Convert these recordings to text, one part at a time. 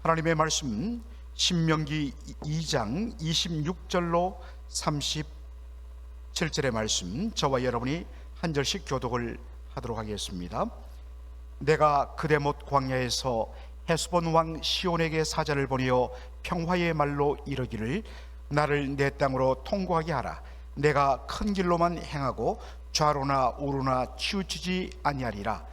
하나님의 말씀 신명기 2장 26절로 37절의 말씀, 저와 여러분이 한 절씩 교독을 하도록 하겠습니다. 내가 그대못 광야에서 헤스본 왕 시온에게 사자를 보내어 평화의 말로 이르기를 나를 내 땅으로 통과하게 하라. 내가 큰 길로만 행하고 좌로나 우로나 치우치지 아니하리라.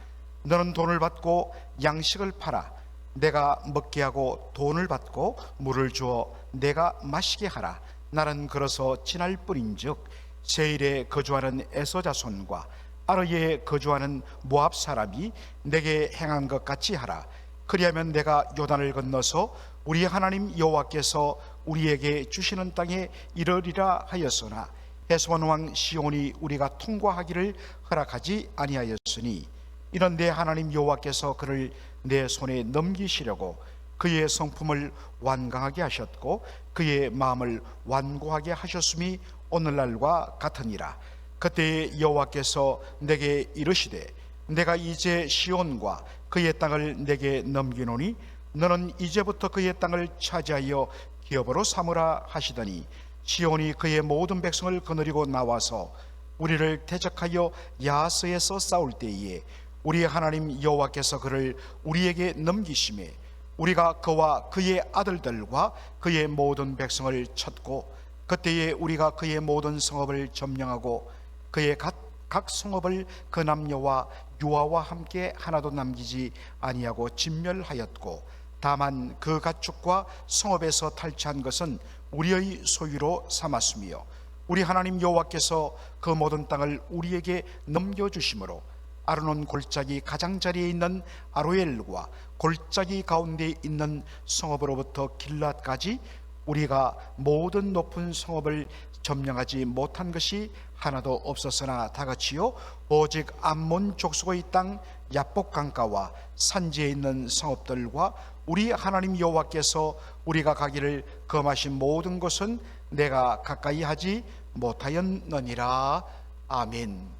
너는 돈을 받고 양식을 팔아 내가 먹게 하고 돈을 받고 물을 주어 내가 마시게 하라. 나는 걸어서 지날 뿐인즉 세일에 거주하는 에서 자손과 아르에 거주하는 모압 사람이 내게 행한 것 같이 하라. 그리하면 내가 요단을 건너서 우리 하나님 여호와께서 우리에게 주시는 땅에 이르리라 하였으나 헤스본 왕 시온이 우리가 통과하기를 허락하지 아니하였으니 이런 내 하나님 여호와께서 그를 내 손에 넘기시려고 그의 성품을 완강하게 하셨고 그의 마음을 완고하게 하셨음이 오늘날과 같으니라. 그때 여호와께서 내게 이르시되 내가 이제 시온과 그의 땅을 내게 넘기노니 너는 이제부터 그의 땅을 차지하여 기업으로 삼으라 하시더니 시온이 그의 모든 백성을 거느리고 나와서 우리를 대적하여 야하스에서 싸울 때에 우리 하나님 여호와께서 그를 우리에게 넘기심에 우리가 그와 그의 아들들과 그의 모든 백성을 쳤고 그때에 우리가 그의 모든 성읍을 점령하고 그의 각 성읍을 그 남녀와 유아와 함께 하나도 남기지 아니하고 진멸하였고 다만 그 가축과 성읍에서 탈취한 것은 우리의 소유로 삼았으며 우리 하나님 여호와께서 그 모든 땅을 우리에게 넘겨주심으로 아르논 골짜기 가장자리에 있는 아로엘과 골짜기 가운데 있는 성읍으로부터 길앗까지 우리가 모든 높은 성읍을 점령하지 못한 것이 하나도 없었으나 다같이요 오직 암몬 족속의 땅 야복 강가와 산지에 있는 성읍들과 우리 하나님 여호와께서 우리가 가기를 금하신 모든 것은 내가 가까이 하지 못하였느니라. 아멘.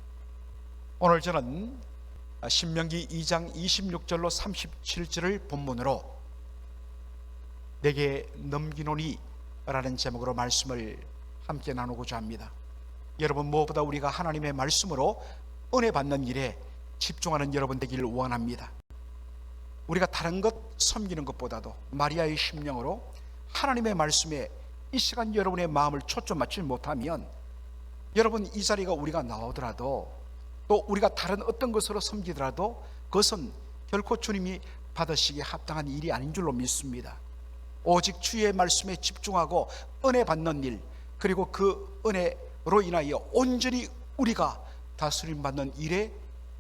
오늘 저는 신명기 2장 26절로 37절을 본문으로 내게 넘기노니 라는 제목으로 말씀을 함께 나누고자 합니다. 여러분, 무엇보다 우리가 하나님의 말씀으로 은혜 받는 일에 집중하는 여러분 되기를 원합니다. 우리가 다른 것 섬기는 것보다도 마리아의 심령으로 하나님의 말씀에 이 시간 여러분의 마음을 초점 맞추지 못하면 여러분 이 자리가 우리가 나오더라도 또 우리가 다른 어떤 것으로 섬기더라도 그것은 결코 주님이 받으시기에 합당한 일이 아닌 줄로 믿습니다. 오직 주의 말씀에 집중하고 은혜 받는 일, 그리고 그 은혜로 인하여 온전히 우리가 다스림 받는 일에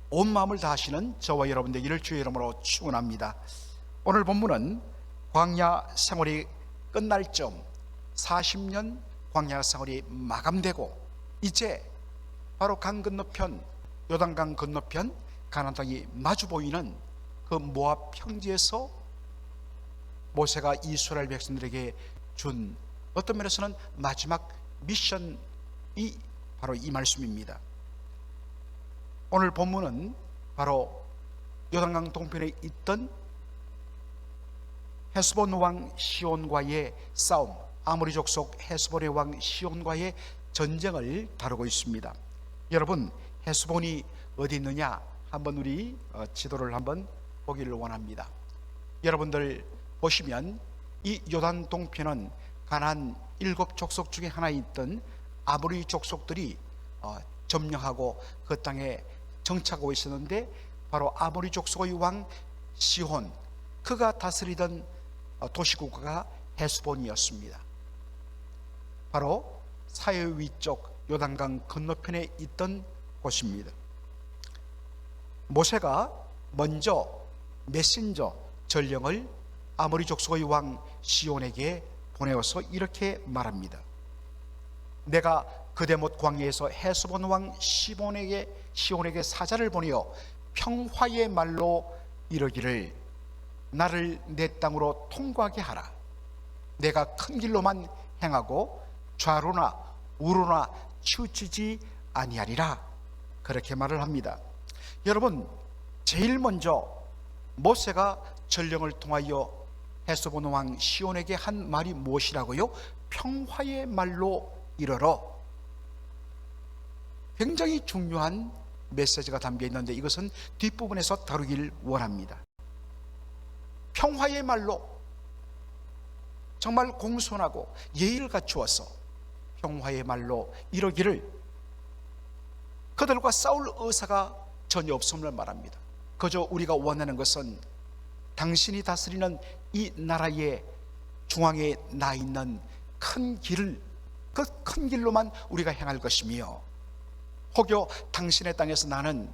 온 마음을 다하시는 저와 여러분 되기를 주의 이름으로 축원합니다. 오늘 본문은 광야 생활이 끝날 점 40년 광야 생활이 마감되고 이제 바로 강 건너편 요단강 건너편 가나안 땅이 마주 보이는 그 모압 평지에서 모세가 이스라엘 백성들에게 준 어떤 면에서는 마지막 미션이 바로 이 말씀입니다. 오늘 본문은 바로 요단강 동편에 있던 헤스본 왕 시온과의 싸움, 아모리 족속 헤스본의 왕 시온과의 전쟁을 다루고 있습니다. 여러분, 헤스본이 어디 있느냐 한번 우리 지도를 한번 보기를 원합니다. 여러분들 보시면 이 요단 동편은 가나안 7족속 중에 하나 있던 아모리 족속들이 점령하고 그 땅에 정착하고 있었는데 바로 아모리 족속의 왕 시혼, 그가 다스리던 도시국가가 헤스본이었습니다. 바로 사해 위쪽 요단강 건너편에 있던 곳입니다. 모세가 먼저 메신저 전령을 아모리 족속의 왕 시온에게 보내어서 이렇게 말합니다. 내가 그대못 광야에서 헤스본 왕 시온에게 사자를 보내어 평화의 말로 이르기를 나를 내 땅으로 통과하게 하라. 내가 큰 길로만 행하고 좌로나 우로나 치우치지 아니하리라. 그렇게 말을 합니다. 여러분, 제일 먼저 모세가 전령을 통하여 헤스본 왕 시온에게 한 말이 무엇이라고요? 평화의 말로 이르러. 굉장히 중요한 메시지가 담겨 있는데 이것은 뒷부분에서 다루길 원합니다. 평화의 말로, 정말 공손하고 예의를 갖추어서 평화의 말로 이러기를, 그들과 싸울 의사가 전혀 없음을 말합니다. 그저 우리가 원하는 것은 당신이 다스리는 이 나라의 중앙에 나 있는 큰 길을, 그 큰 길로만 우리가 행할 것이며, 혹여 당신의 땅에서 나는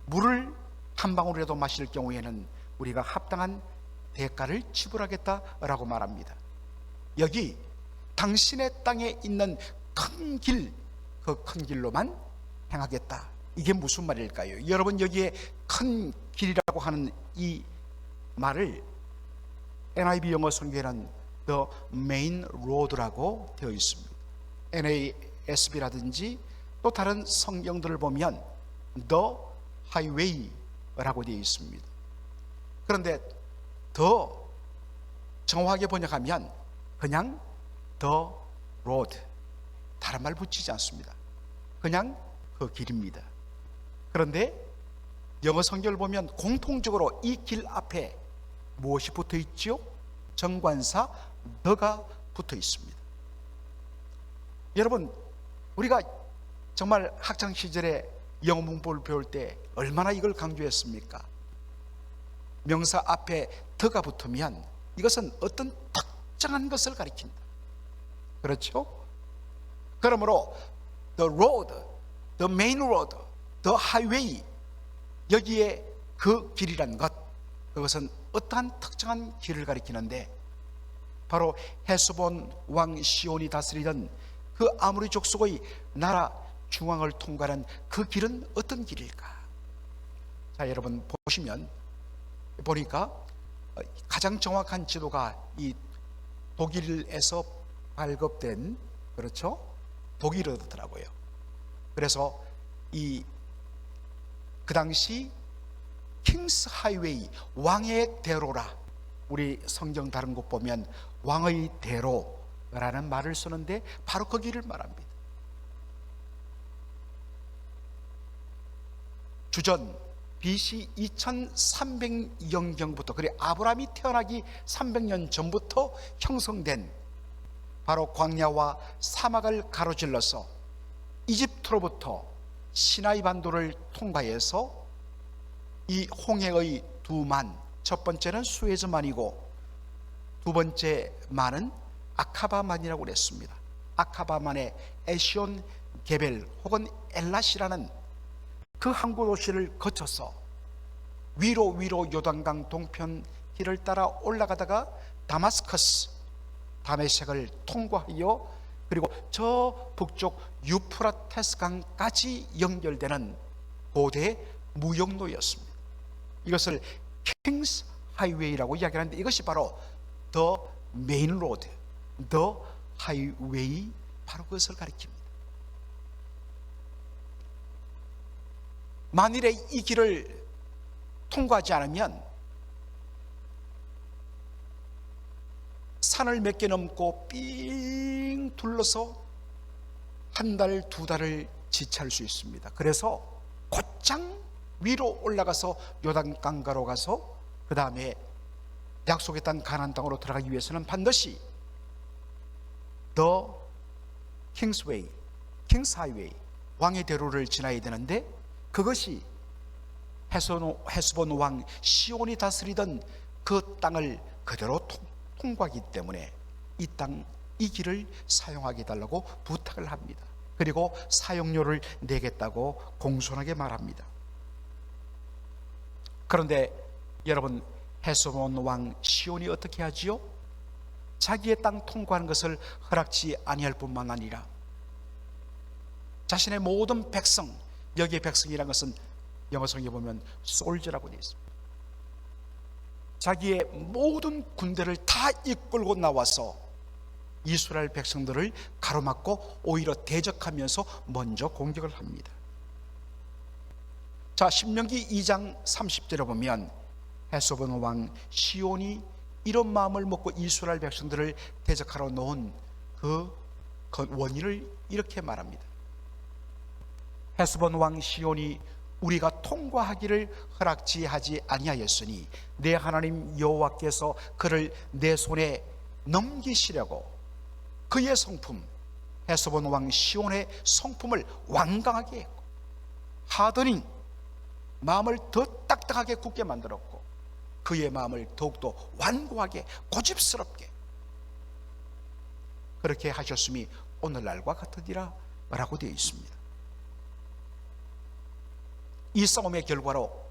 물을 한 방울이라도 마실 경우에는 우리가 합당한 대가를 지불하겠다라고 말합니다. 여기 당신의 땅에 있는 큰 길, 그 큰 길로만 행하겠다. 이게 무슨 말일까요? 여러분, 여기에 큰 길이라고 하는 이 말을 NIV 영어 성경에는 The Main Road라고 되어 있습니다. NASB라든지 또 다른 성경들을 보면 The Highway라고 되어 있습니다. 그런데 더 정확하게 번역하면 그냥 The Road, 다른 말 붙이지 않습니다. 그냥 그 길입니다. 그런데 영어 성경을 보면 공통적으로 이 길 앞에 무엇이 붙어 있죠? 정관사 the가 붙어 있습니다. 여러분, 우리가 정말 학창 시절에 영어 문법을 배울 때 얼마나 이걸 강조했습니까? 명사 앞에 the가 붙으면 이것은 어떤 특정한 것을 가리킨다. 그렇죠? 그러므로 the road, the main road, the highway, 여기에 그 길이란 것, 그것은 어떠한 특정한 길을 가리키는데, 바로 헤스본 왕 시온이 다스리던 그 아모리 족속의 나라 중앙을 통과하는 그 길은 어떤 길일까? 자, 여러분 보니까 가장 정확한 지도가 이 독일에서 발급된, 그렇죠? 독일어더라고요. 그래서 그 당시 킹스 하이웨이, 왕의 대로라. 우리 성경 다른 곳 보면 왕의 대로라는 말을 쓰는데 바로 그 길을 말합니다. 주전 BC 2300년경부터, 그래 아브라함이 태어나기 300년 전부터 형성된 바로 광야와 사막을 가로질러서 이집트로부터 시나이 반도를 통과해서 이 홍해의 두 만, 첫 번째는 수에즈만이고 두 번째 만은 아카바만이라고 그랬습니다. 아카바만의 에시온 게벨 혹은 엘라시라는 그 항구 도시를 거쳐서 위로 요단강 동편 길을 따라 올라가다가 다마스커스, 다메섹을 통과하여 그리고 저 북쪽 유프라테스 강까지 연결되는 고대 무역로였습니다. 이것을 킹스 하이웨이라고 이야기하는데 이것이 바로 The Main Road, The Highway, 바로 그것을 가리킵니다. 만일에 이 길을 통과하지 않으면 산을 몇 개 넘고 삥 둘러서 한 달, 두 달을 지체할 수 있습니다. 그래서 곧장 위로 올라가서 요단강가로 가서 그 다음에 약속의 땅 가나안 땅으로 들어가기 위해서는 반드시 The Kingsway, Kings Highway, 왕의 대로를 지나야 되는데, 그것이 헤스본 왕 시온이 다스리던 그 땅을 그대로 통과하기 때문에 이 길을 사용하게 해달라고 부탁을 합니다. 그리고 사용료를 내겠다고 공손하게 말합니다. 그런데 여러분, 헤스본 왕 시온이 어떻게 하지요? 자기의 땅 통과하는 것을 허락지 아니할 뿐만 아니라 자신의 모든 백성, 여기에 백성이라는 것은 영어 성경에 보면 솔저라고 되어 있습니다. 자기의 모든 군대를 다 이끌고 나와서 이스라엘 백성들을 가로막고 오히려 대적하면서 먼저 공격을 합니다. 자, 신명기 2장 30절에 보면 헤스본 왕 시온이 이런 마음을 먹고 이스라엘 백성들을 대적하러 놓은 그 원인을 이렇게 말합니다. 헤스본 왕 시온이 우리가 통과하기를 허락지 하지 아니하였으니 내 하나님 여호와께서 그를 내 손에 넘기시려고 그의 성품 헤스본 왕 시온의 성품을 완강하게 했고 하더니 마음을 더 딱딱하게 굳게 만들었고 그의 마음을 더욱더 완고하게 고집스럽게 그렇게 하셨음이 오늘날과 같으리라 라고 되어 있습니다. 이 싸움의 결과로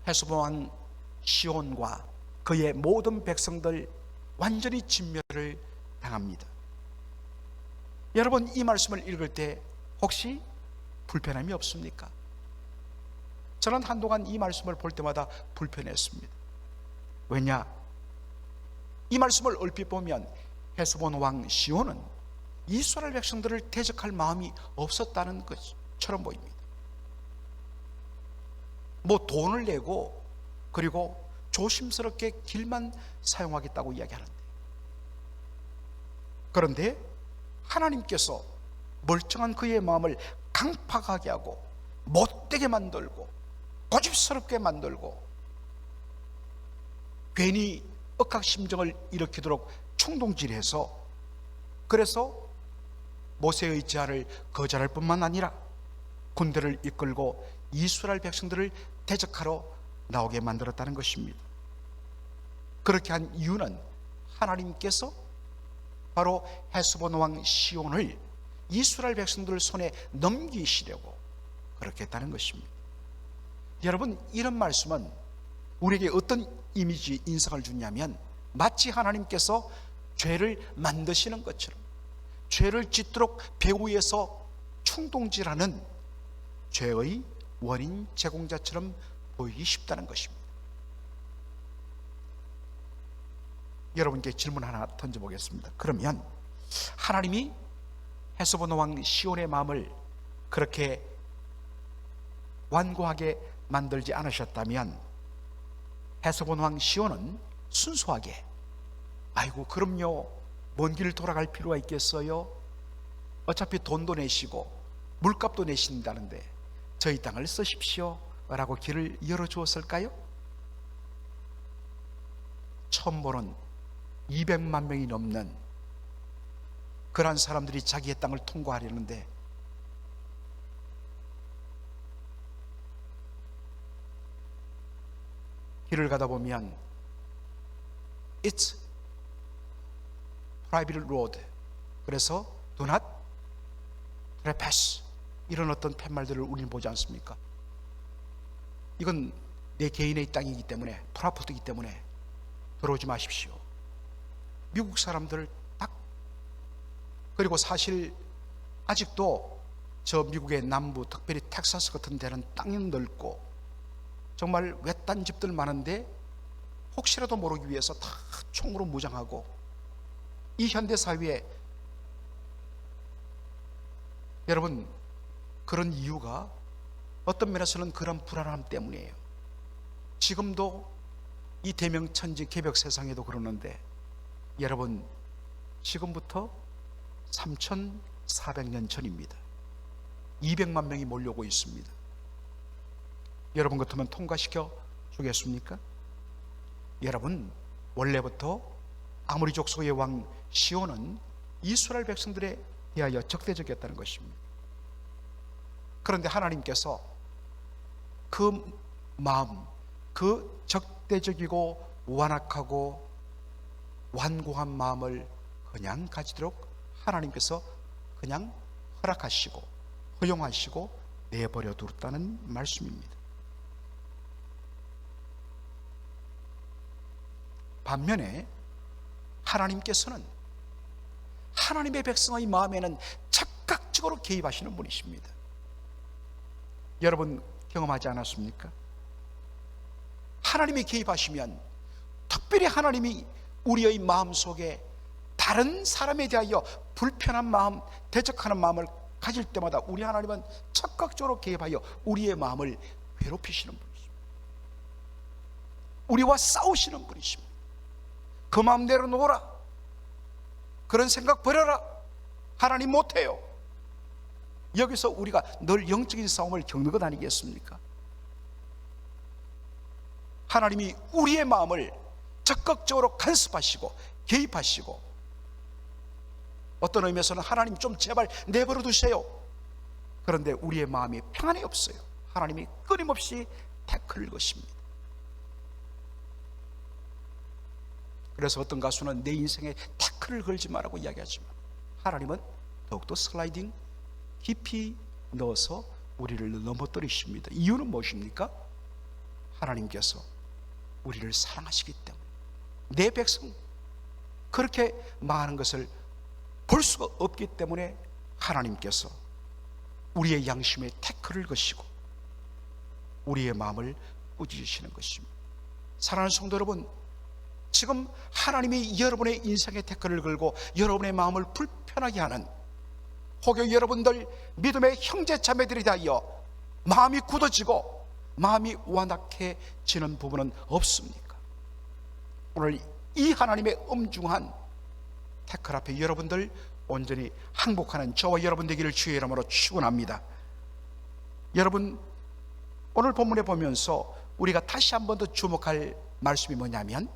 헤스본 왕 시온과 그의 모든 백성들 완전히 진멸을 당합니다. 여러분, 이 말씀을 읽을 때 혹시 불편함이 없습니까? 저는 한동안 이 말씀을 볼 때마다 불편했습니다. 왜냐? 이 말씀을 얼핏 보면 헤스본 왕 시온은 이스라엘 백성들을 대적할 마음이 없었다는 것처럼 보입니다. 뭐 돈을 내고 그리고 조심스럽게 길만 사용하겠다고 이야기하는데, 그런데 하나님께서 멀쩡한 그의 마음을 강팍하게 하고 못되게 만들고 고집스럽게 만들고 괜히 억각심정을 일으키도록 충동질해서, 그래서 모세의 제안을 거절할 뿐만 아니라 군대를 이끌고 이스라엘 백성들을 대적하러 나오게 만들었다는 것입니다. 그렇게 한 이유는 하나님께서 바로 헤스본 왕 시온을 이스라엘 백성들 손에 넘기시려고 그렇게 했다는 것입니다. 여러분, 이런 말씀은 우리에게 어떤 이미지, 인상을 주냐면 마치 하나님께서 죄를 만드시는 것처럼, 죄를 짓도록 배후에서 충동질하는 죄의 원인 제공자처럼 보이기 쉽다는 것입니다. 여러분께 질문 하나 던져보겠습니다. 그러면 하나님이 헤스본 왕 시온의 마음을 그렇게 완고하게 만들지 않으셨다면 헤스본 왕 시온은 순수하게 아이고 그럼요, 먼 길을 돌아갈 필요가 있겠어요? 어차피 돈도 내시고 물값도 내신다는데 저희 땅을 쓰십시오 라고 길을 열어주었을까요? 처음 보는 200만 명이 넘는 그러한 사람들이 자기의 땅을 통과하려는데 길을 가다 보면 It's private road, 그래서 do not trespass, 이런 어떤 팻말들을 우리는 보지 않습니까? 이건 내 개인의 땅이기 때문에, 프라포트이기 때문에 들어오지 마십시오. 미국 사람들 딱, 그리고 사실 아직도 저 미국의 남부, 특별히 텍사스 같은 데는 땅이 넓고 정말 외딴 집들 많은데 혹시라도 모르기 위해서 다 총으로 무장하고, 이 현대 사회에 여러분 그런 이유가 어떤 면에서는 그런 불안함 때문이에요. 지금도 이 대명천지 개벽 세상에도 그러는데, 여러분 지금부터 3400년 전입니다. 200만 명이 몰려오고 있습니다. 여러분 같으면 통과시켜 주겠습니까? 여러분, 원래부터 아모리 족속의 왕 시온은 이스라엘 백성들에 대하여 적대적이었다는 것입니다. 그런데 하나님께서 그 마음, 그 적대적이고 완악하고 완고한 마음을 그냥 가지도록 하나님께서 그냥 허락하시고 허용하시고 내버려 두었다는 말씀입니다. 반면에 하나님께서는 하나님의 백성의 마음에는 적극적으로 개입하시는 분이십니다. 여러분 경험하지 않았습니까? 하나님이 개입하시면, 특별히 하나님이 우리의 마음속에 다른 사람에 대하여 불편한 마음, 대적하는 마음을 가질 때마다 우리 하나님은 적극적으로 개입하여 우리의 마음을 괴롭히시는 분이십니다. 우리와 싸우시는 분이십니다. 그 마음 내려놓으라, 그런 생각 버려라. 하나님 못해요. 여기서 우리가 늘 영적인 싸움을 겪는 것 아니겠습니까? 하나님이 우리의 마음을 적극적으로 간섭하시고 개입하시고, 어떤 의미에서는 하나님 좀 제발 내버려 두세요. 그런데 우리의 마음이 평안이 없어요. 하나님이 끊임없이 태클을 것입니다. 그래서 어떤 가수는 내 인생에 태클을 걸지 말라고 이야기하지만, 하나님은 더욱더 슬라이딩 깊이 넣어서 우리를 넘어뜨리십니다. 이유는 무엇입니까? 하나님께서 우리를 사랑하시기 때문에, 내 백성 그렇게 망하는 것을 볼 수가 없기 때문에 하나님께서 우리의 양심에 태클을 거시고 우리의 마음을 꾸짖으시는 것입니다. 사랑하는 성도 여러분, 지금 하나님이 여러분의 인생에 태클을 걸고 여러분의 마음을 불편하게 하는, 혹여 여러분들 믿음의 형제 자매들이 대하여 마음이 굳어지고 마음이 완악해지는 부분은 없습니까? 오늘 이 하나님의 엄중한 태클 앞에 여러분들 온전히 항복하는 저와 여러분 되기를 주의 이름으로 축원합니다. 여러분, 오늘 본문에 보면서 우리가 다시 한 번 더 주목할 말씀이 뭐냐면,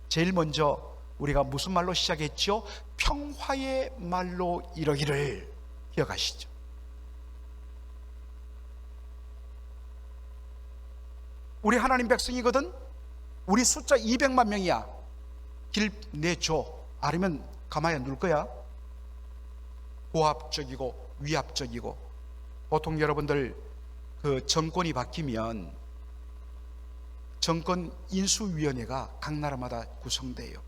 제일 먼저 우리가 무슨 말로 시작했죠? 평화의 말로 이러기를. 기억하시죠? 우리 하나님 백성이거든. 우리 숫자 200만 명이야. 길 내줘. 아니면 가만히 안 둘 거야. 고압적이고 위압적이고, 보통 여러분들 그 정권이 바뀌면 정권 인수위원회가 각 나라마다 구성돼요.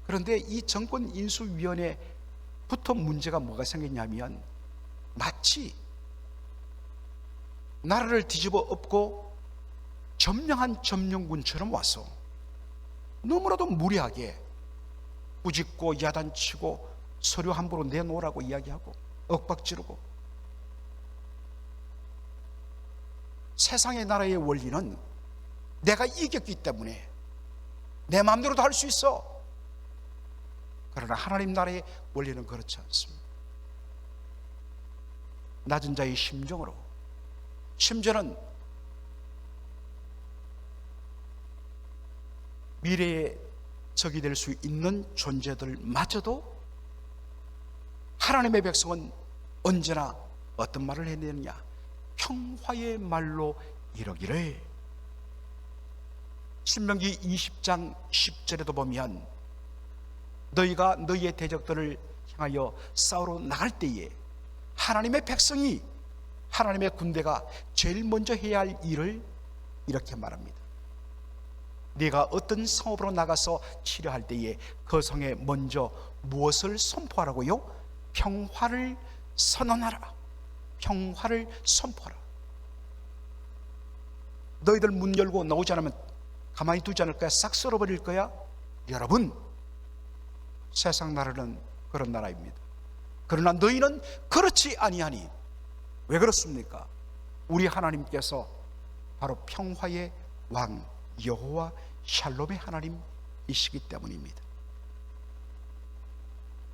그런데 이 정권 인수위원회부터 문제가 뭐가 생겼냐면, 마치 나라를 뒤집어 엎고 점령한 점령군처럼 와서 너무나도 무리하게 꾸짖고 야단치고 서류 함부로 내놓으라고 이야기하고 엇박지르고, 세상의 나라의 원리는 내가 이겼기 때문에 내 마음대로도 할 수 있어. 그러나 하나님 나라의 원리는 그렇지 않습니다. 낮은 자의 심정으로, 심지어는 미래의 적이 될 수 있는 존재들마저도 하나님의 백성은 언제나 어떤 말을 해야 되느냐? 평화의 말로 이러기를. 신명기 20장 10절에도 보면, 너희가 너희의 대적들을 향하여 싸우러 나갈 때에 하나님의 백성이, 하나님의 군대가 제일 먼저 해야 할 일을 이렇게 말합니다. 네가 어떤 성읍으로 나가서 치료할 때에 그 성에 먼저 무엇을 선포하라고요? 평화를 선언하라. 평화를 선포하라. 너희들 문 열고 나오지 않으면 가만히 두지 않을 거야? 싹 쓸어버릴 거야? 여러분, 세상 나라는 그런 나라입니다. 그러나 너희는 그렇지 아니하니. 왜 그렇습니까? 우리 하나님께서 바로 평화의 왕 여호와 샬롬의 하나님이시기 때문입니다.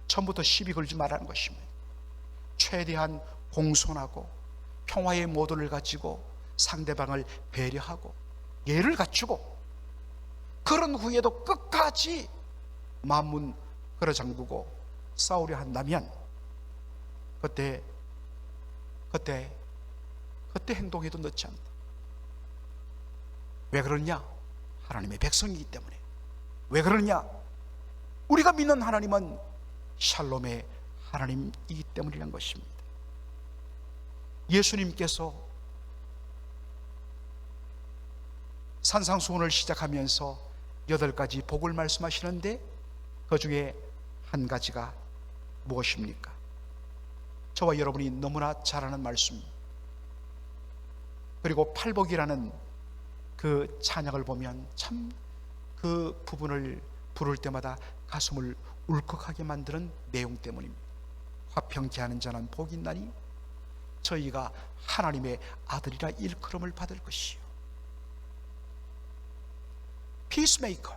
처음부터 시비 걸지 말라는 것입니다. 최대한 공손하고 평화의 모드를 가지고 상대방을 배려하고 예를 갖추고, 그런 후에도 끝까지 마음문 걸어 잠그고 싸우려 한다면 그때 행동해도 늦지 않다. 왜 그러냐? 하나님의 백성이기 때문에. 왜 그러냐? 우리가 믿는 하나님은 샬롬의 하나님이기 때문이라는 것입니다. 예수님께서 산상수훈을 시작하면서 8가지 복을 말씀하시는데, 그 중에 한 가지가 무엇입니까? 저와 여러분이 너무나 잘 아는 말씀, 그리고 팔복이라는 그 찬양을 보면 참 그 부분을 부를 때마다 가슴을 울컥하게 만드는 내용 때문입니다. 화평케 하는 자는 복이 있나니 저희가 하나님의 아들이라 일컬음을 받을 것이요. 피스메이커,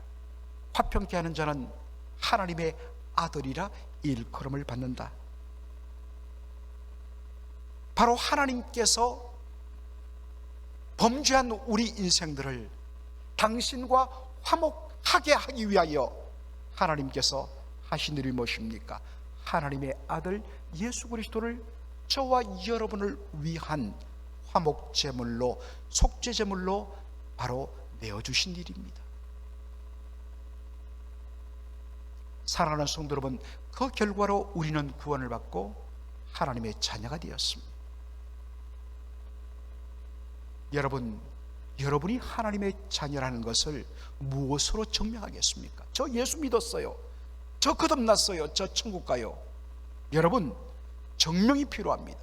화평케 하는 자는 하나님의 아들이라 일컬음을 받는다. 바로 하나님께서 범죄한 우리 인생들을 당신과 화목하게 하기 위하여 하나님께서 하신 일이 무엇입니까? 하나님의 아들 예수 그리스도를 저와 여러분을 위한 화목제물로, 속죄제물로 바로 내어주신 일입니다. 사랑하는 성도 여러분, 그 결과로 우리는 구원을 받고 하나님의 자녀가 되었습니다. 여러분이 하나님의 자녀라는 것을 무엇으로 증명하겠습니까? 저 예수 믿었어요, 저 거듭났어요, 저 천국 가요. 여러분, 증명이 필요합니다.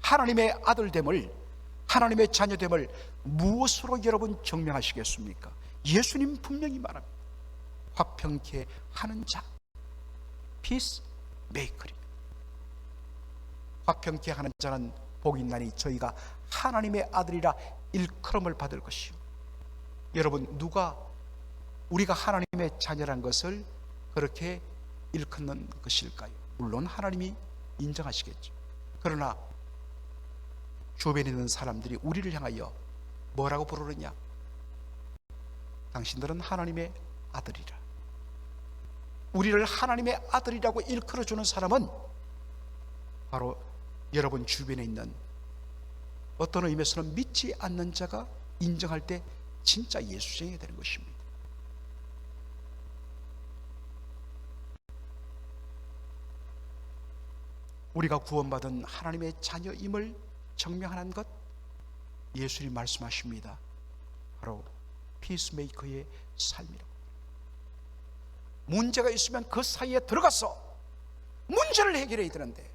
하나님의 아들됨을, 하나님의 자녀됨을 무엇으로 여러분 증명하시겠습니까? 예수님 분명히 말합니다. 화평케 하는 자, 피스 메이커입니다. 화평케 하는 자는 복이 있나니 저희가 하나님의 아들이라 일컬음을 받을 것이요. 여러분, 누가 우리가 하나님의 자녀란 것을 그렇게 일컫는 것일까요? 물론 하나님이 인정하시겠죠. 그러나 주변에 있는 사람들이 우리를 향하여 뭐라고 부르느냐? 당신들은 하나님의 아들이라. 우리를 하나님의 아들이라고 일컬어주는 사람은 바로 여러분 주변에 있는 어떤 의미에서는 믿지 않는 자가 인정할 때 진짜 예수쟁이가 되는 것입니다. 우리가 구원받은 하나님의 자녀임을 증명하는 것, 예수님 말씀하십니다. 바로 피스메이커의 삶이라고. 문제가 있으면 그 사이에 들어가서 문제를 해결해야 되는데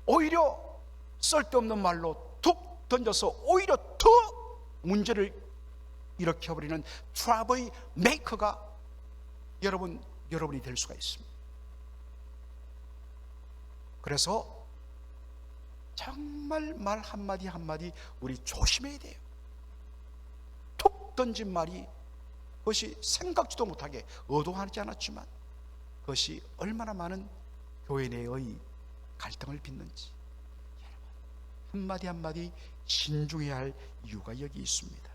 오히려 쓸데없는 말로 툭 던져서 오히려 더 문제를 일으켜버리는 트러블 메이커가 여러분이 될 수가 있습니다. 그래서 정말 말 한마디 한마디 우리 조심해야 돼요. 툭 던진 말이 그것이 생각지도 못하게 의도하지 않았지만 그것이 얼마나 많은 교회 내의 갈등을 빚는지 한마디 한마디 신중해야 할 이유가 여기 있습니다.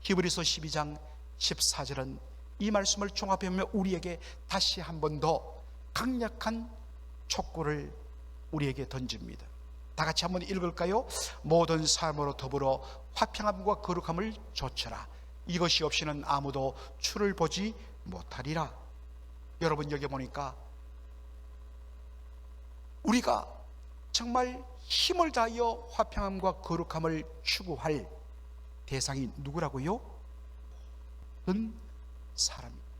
히브리서 12장 14절은 이 말씀을 종합해보면 우리에게 다시 한 번 더 강력한 촉구를 우리에게 던집니다. 다 같이 한번 읽을까요? 모든 사람으로 더불어 화평함과 거룩함을 좇으라. 이것이 없이는 아무도 주를 보지 못하리라. 여러분, 여기 보니까 우리가 정말 힘을 다하여 화평함과 거룩함을 추구할 대상이 누구라고요? 모든 사람입니다.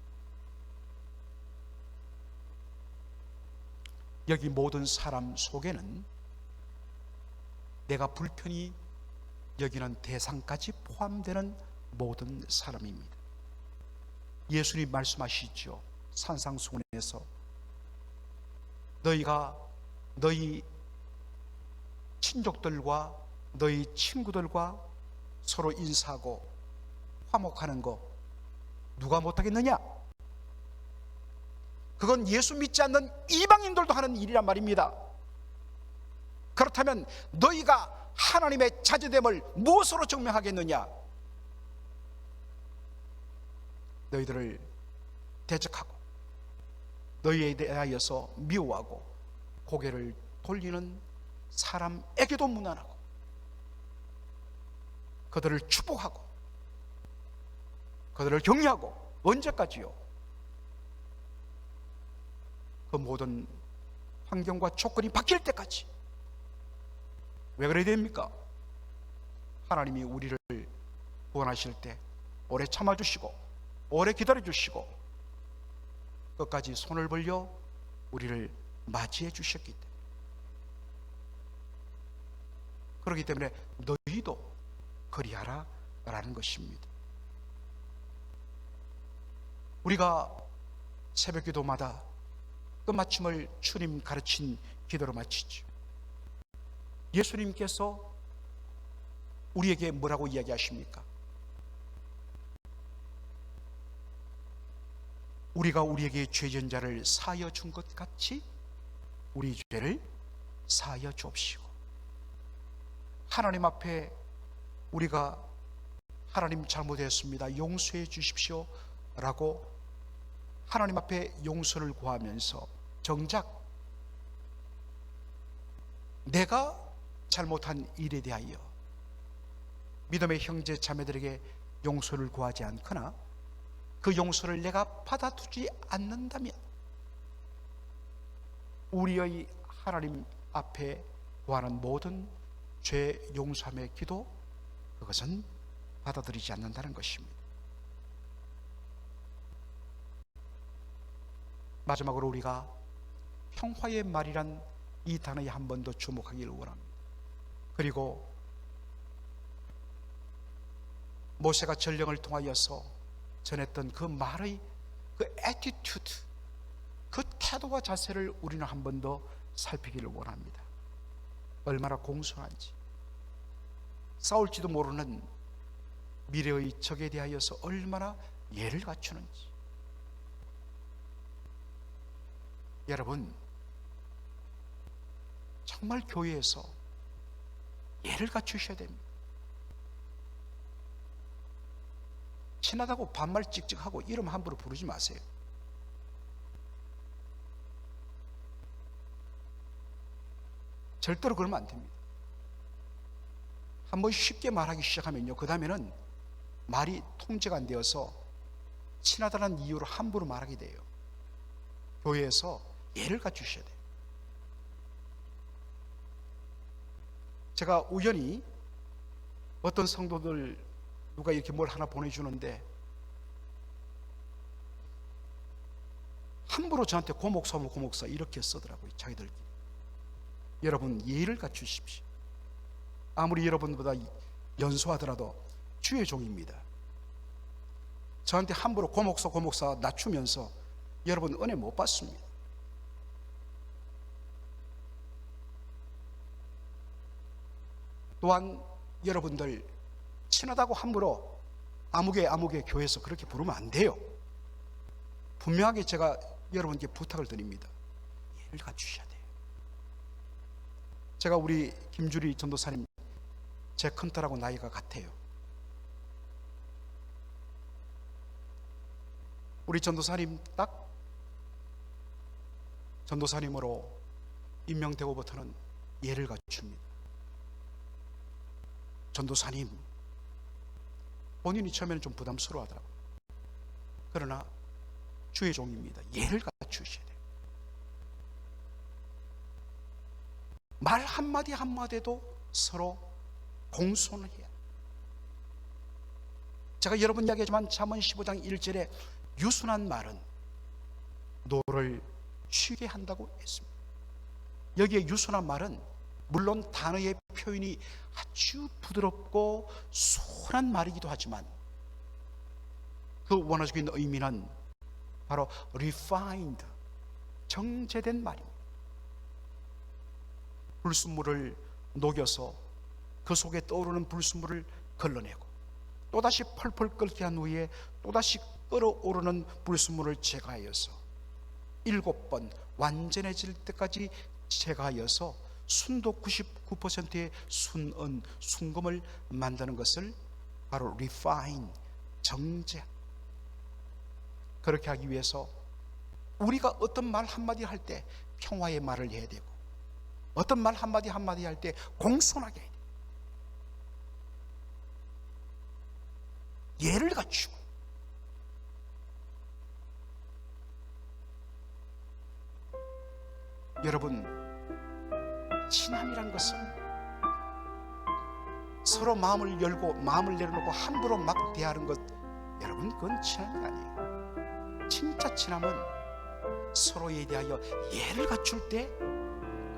여기 모든 사람 속에는 내가 불편히 여기는 대상까지 포함되는 모든 사람입니다. 예수님 말씀하시죠. 산상수훈에서 너희가 너희 친족들과 너희 친구들과 서로 인사하고 화목하는 거 누가 못하겠느냐? 그건 예수 믿지 않는 이방인들도 하는 일이란 말입니다. 그렇다면 너희가 하나님의 자녀됨을 무엇으로 증명하겠느냐? 너희들을 대적하고 너희에 대하여서 미워하고 고개를 돌리는 사람에게도 무난하고 그들을 축복하고 그들을 격려하고 언제까지요? 그 모든 환경과 조건이 바뀔 때까지. 왜 그래야 됩니까? 하나님이 우리를 구원하실 때 오래 참아주시고 오래 기다려주시고 끝까지 손을 벌려 우리를 맞이해 주셨기 때문에, 그렇기 때문에 너희도 그리하라 라는 것입니다. 우리가 새벽 기도마다 끝마침을 주님 가르친 기도로 마치죠. 예수님께서 우리에게 뭐라고 이야기하십니까? 우리가 우리에게 죄진 자를 사하여 준 것 같이 우리 죄를 사하여 주옵시고, 하나님 앞에 우리가 하나님 잘못했습니다, 용서해 주십시오 라고 하나님 앞에 용서를 구하면서 정작 내가 잘못한 일에 대하여 믿음의 형제 자매들에게 용서를 구하지 않거나 그 용서를 내가 받아두지 않는다면 우리의 하나님 앞에 구하는 모든 죄 용서함의 기도, 그것은 받아들이지 않는다는 것입니다. 마지막으로 우리가 평화의 말이란 이 단어에 한 번 더 주목하기를 원합니다. 그리고 모세가 전령을 통하여서 전했던 그 말의 그 애티튜드, 그 태도와 자세를 우리는 한 번 더 살피기를 원합니다. 얼마나 공손한지, 싸울지도 모르는 미래의 적에 대하여서 얼마나 예를 갖추는지. 여러분, 정말 교회에서 예를 갖추셔야 됩니다. 친하다고 반말 찍찍하고 이름 함부로 부르지 마세요. 절대로 그러면 안 됩니다. 한번 쉽게 말하기 시작하면요, 그 다음에는 말이 통제가 안 되어서 친하다는 이유로 함부로 말하게 돼요. 교회에서 예를 갖추셔야 돼요. 제가 우연히 어떤 성도들 누가 이렇게 뭘 하나 보내주는데 함부로 저한테 고목사 고목사 이렇게 쓰더라고요, 자기들끼리. 여러분, 예를 갖추십시오. 아무리 여러분보다 연소하더라도 주의 종입니다. 저한테 함부로 고목사 고목사 낮추면서 여러분 은혜 못 받습니다. 또한 여러분들 친하다고 함부로 아무개 교회에서 그렇게 부르면 안 돼요. 분명하게 제가 여러분께 부탁을 드립니다. 예를 갖추셔야 돼요. 제가 우리 김주리 전도사님 제 큰딸하고 나이가 같아요. 우리 전도사님 딱 전도사님으로 임명되고부터는 예를 갖춥니다. 전도사님, 본인이 처음에는 좀 부담스러워 하더라고요. 그러나 주의 종입니다. 예를 갖추셔야 돼요. 말 한마디 한마디도 서로 공손해야 해요. 제가 여러분 이야기하지만 잠언 15장 1절에 유순한 말은 노를 쉬게 한다고 했습니다. 여기에 유순한 말은 물론 단어의 표현이 아주 부드럽고 순한 말이기도 하지만 그 원어적인 있는 의미는 바로 refined, 정제된 말입니다. 불순물을 녹여서 그 속에 떠오르는 불순물을 걸러내고 또다시 펄펄 끓게 한 후에 또다시 끓어오르는 불순물을 제거하여서 7번 완전해질 때까지 제거하여서 순도 99%의 순은, 순금을 만드는 것을 바로 refine, 정제. 그렇게 하기 위해서 우리가 어떤 말 한마디 할 때 평화의 말을 해야 되고 어떤 말 한마디 할 때 공손하게 해야 돼요. 예를 갖추고 여러분, 친함이란 것은 서로 마음을 열고 마음을 내려놓고 함부로 막 대하는 것, 여러분, 그건 친함이 아니에요. 진짜 친함은 서로에 대하여 예를 갖출 때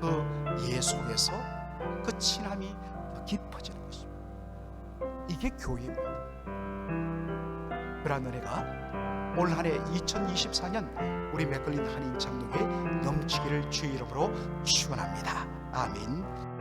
그 예 속에서 그 친함이 더 깊어지는 것입니다. 이게 교회입니다. 그러한 은혜가 올 한해 2024년 우리 맥걸린 한인 장로교에 넘치기를 주의 이름으로 축원합니다. 아멘.